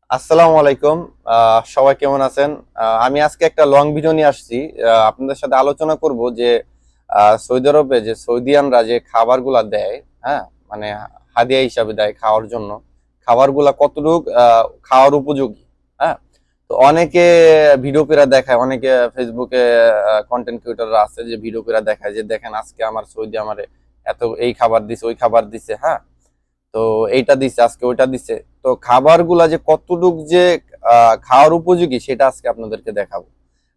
আসসালামু আলাইকুম। সবাই কেমন আছেন? আমি আজকে একটা লং ভিডিও নিয়ে আসছি। আপনাদের সাথে আলোচনা করব যে সৌদি আরবে যে সৌদিয়ানরা যে খাবারগুলা দেয়, হ্যাঁ, মানে হাদিয়া হিসাবে দেয় খাওয়ার জন্য, খাবারগুলা কতটুক খাওয়ার উপযোগী। হ্যাঁ, তো অনেকে ভিডিও করে দেখায়, অনেকে ফেসবুকে কন্টেন্ট ক্রিয়েটররা আছে যে ভিডিও করে দেখায় যে দেখেন আজকে আমার সৌদি আমারে এত এই খাবার দিছে, ওই খাবার দিছে, হ্যাঁ, তো এইটা দিছে আজকে, ওইটা দিছে। তো খাবারগুলা যে কতটুক যে খাওয়ার উপযোগী সেটা আজকে আপনাদেরকে দেখাবো।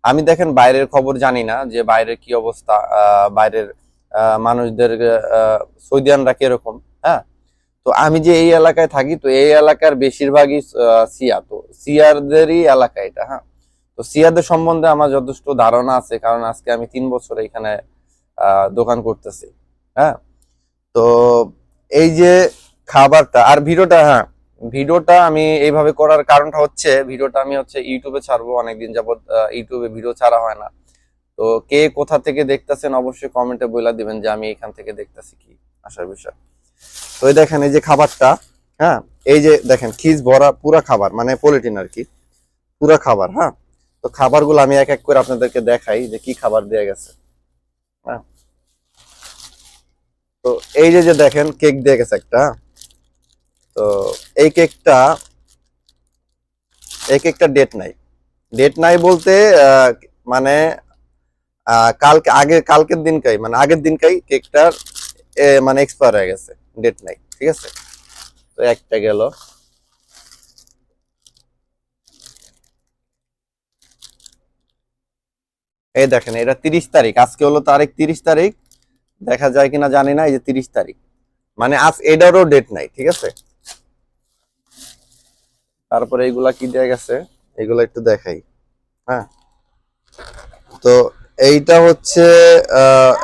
আমি দেখেন বাইরের খবর জানি না যে বাইরের কি অবস্থা, বাইরের মানুষদের, সৌদিয়ানরা কিরকম। হ্যাঁ, তো আমি যে এই এলাকায় থাকি, তো এই এলাকার বেশিরভাগই সিয়া, তো সিয়ারদেরই এলাকা এটা। হ্যাঁ, তো সিয়াদের সম্বন্ধে আমার যথেষ্ট ধারণা আছে, কারণ আজকে আমি 3 বছর এখানে দোকান করতেছি। হ্যাঁ, তো এই যে খাবারটা আর ভিডিওটা, হ্যাঁ, ভিডিওটা আমি এইভাবে করার কারণটা হচ্ছে, ভিডিওটা আমি হচ্ছে ইউটিউবে ছাড়বো। অনেকদিন যাবত ইউটিউবে ভিডিও ছাড়া হয় না। তো কে কোথা থেকে দেখতেছেন অবশ্যই কমেন্টে বলে দিবেন যে আমি এখান থেকে দেখতেছি, কি আসার বিষয়। তো এই দেখেন এই যে খাবারটা, হ্যাঁ, এই যে দেখেন খিস ভরা পুরা খাবার, মানে পলিটিন আর কি, পুরা খাবার। হ্যাঁ, তো খাবারগুলো আমি এক এক করে আপনাদেরকে দেখাই যে কি খাবার দেয়া গেছে। হ্যাঁ, তো এই যে যে দেখেন কেক দিয়ে গেছে একটা। তো এই কেকটা, এই কেকটা ডেট নাই। ডেট নাই বলতে মানে কালকে, কালকের দিনকাই, মানে আগের দিনকাই কেকটার মানে এক্সপায়ার হয়ে গেছে, ডেট নাই। ঠিক আছে, তো একটা গেল। এই দেখেন এটা 30 তারিখ, আজকে হলো তারিখ 30 তারিখ। দেখা যায় কিনা জানি না, এই যে 30 তারিখ, মানে আজ এটারও ডেট নাই। ঠিক আছে, তারপরে এইগুলা কি দেয়া গেছে এগুলা একটু দেখাই। হ্যাঁ, তো এইটা হচ্ছে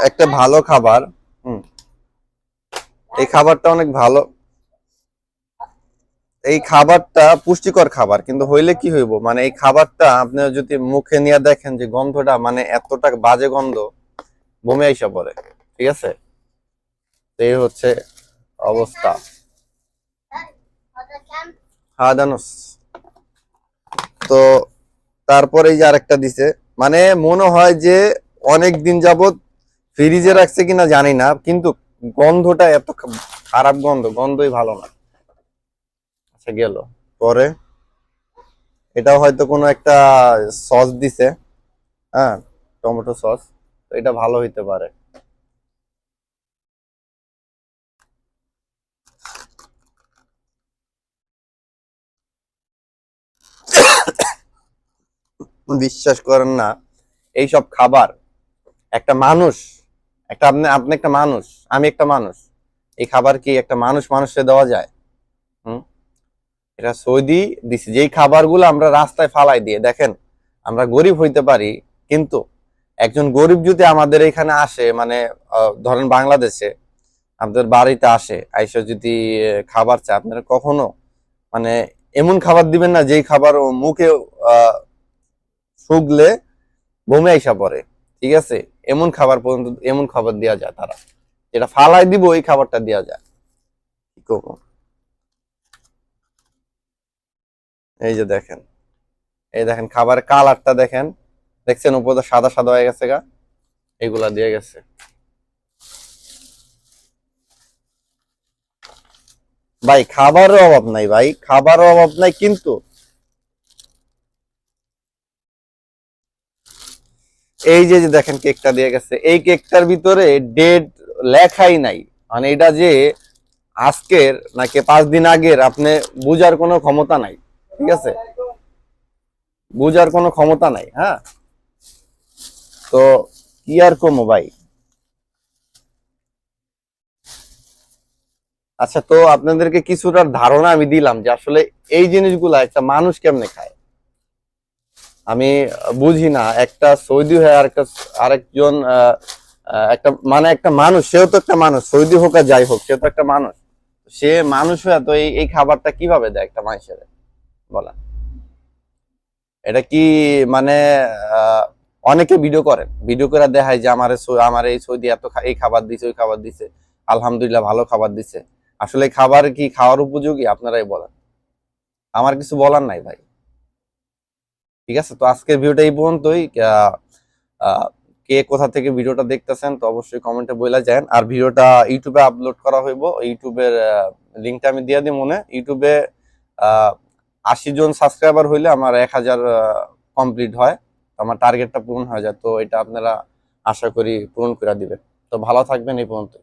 একটা ভালো খাবার। হুম, এই খাবারটা অনেক ভালো। এই খাবারটা পুষ্টিকর খাবার, কিন্তু হইলে কি হইব, মানে এই খাবারটা আপনি যদি মুখে নিয়ে দেখেন যে গন্ধটা, মানে এতটা বাজে গন্ধ, বমি আইসা পড়ে। ঠিক আছে, তো এই হচ্ছে অবস্থা। হাদানোস। তো তারপরে এই যে আরেকটা দিছে, মানে মনে হয় যে অনেক দিন যাবত ফ্রিজে রাখছে কিনা জানি না, কিন্তু গন্ধটা এত খারাপ গন্ধ, গন্ধই ভালো না। আচ্ছা গেল। পরে এটা হয়তো কোনো একটা সস দিছে, হ্যাঁ, টমেটো সস। তো এটা ভালো হইতে পারে। বিশ্বাস করেন না, এই সব খাবার একটা মানুষ, একটা আপনি, আপনি একটা মানুষ, আমি একটা মানুষ, এই খাবার কি একটা মানুষ মানুষকে দেওয়া যায়? হুম, এটা সৌদি দিছে। যেই খাবারগুলো আমরা রাস্তায় ফালাই দিয়ে, দেখেন আমরা গরিব হইতে পারি, কিন্তু একজন গরিব যদি আমাদের এখানে আসে, মানে ধরেন বাংলাদেশে আপনাদের বাড়িতে আসে, আইসা যদি খাবার চায়, আপনারা কখনো মানে এমন খাবার দিবেন না যেই খাবার ও মুখে আহ শুগলে বমি আইসা পড়ে। ঠিক আছে, এমন খাবার পর্যন্ত, এমন খাবার দেওয়া যায় তারা, যেটা ফালাই দিব ওই খাবারটা দেওয়া যায়। কি করবো? এই যে দেখেন, এই দেখেন খাবারের কালারটা দেখেন, দেখছেন উপরে সাদা সাদা হয়ে গেছে গা, এগুলা দিয়ে গেছে। ভাই খাবারের অভাব নাই, ভাই খাবারের অভাব নাই, কিন্তু এই যে যে দেখেন কেকটা দিয়ে গেছে, এই কেকটার ভিতরে ডেট লেখাই নাই। মানে এটা যে আজকের নাকি 5 দিন আগের, আপনি বুঝার কোনো ক্ষমতা নাই। ঠিক আছে, বুঝার কোনো ক্ষমতা নাই। হ্যাঁ, তো কি আর কমো ভাই। আচ্ছা, তো আপনাদেরকে কিছুটা ধারণা আমি দিলাম যে আসলে এই জিনিসগুলা একটা মানুষ কেমনে খায়। আমি বুঝি না, একটা সৌদি হয়ে আরেকজন একটা, মানে একটা মানুষ, সেও তো একটা মানুষ, সৌদি হোক আর যাই হোক, সে তো একটা মানুষ। সে মানুষ হয়ে তো এই খাবারটা কিভাবে দেয় একটা মানুষের, বলা, এটা কি মানে আহ, অনেকে ভিডিও করেন, ভিডিও করে দেখায় যে আমার এই সৌদি এত এই খাবার দিছে, ওই খাবার দিছে, আলহামদুলিল্লাহ ভালো খাবার দিছে। আসলে খাবার কি খাওয়ার উপযোগী আপনারাই বলেন। আমার কিছু বলার নাই ভাই। ঠিক আছে, তো আজকের ভিডিওটা এই পর্যন্তই। আহ, আহ, কে কোথা থেকে ভিডিওটা দেখতেছেন তো অবশ্যই কমেন্টে বইলা যান। আর ভিডিওটা ইউটিউবে আপলোড করা হইব, ইউটিউবের লিঙ্কটা আমি দিয়ে দিই। মনে ইউটিউবে 80 জন সাবস্ক্রাইবার হইলে আমার 1000 কমপ্লিট হয়, তো আমার টার্গেটটা পূরণ হয়ে যায়। তো এটা আপনারা আশা করি পূরণ করে দিবেন। তো ভালো থাকবেন এই পর্যন্ত।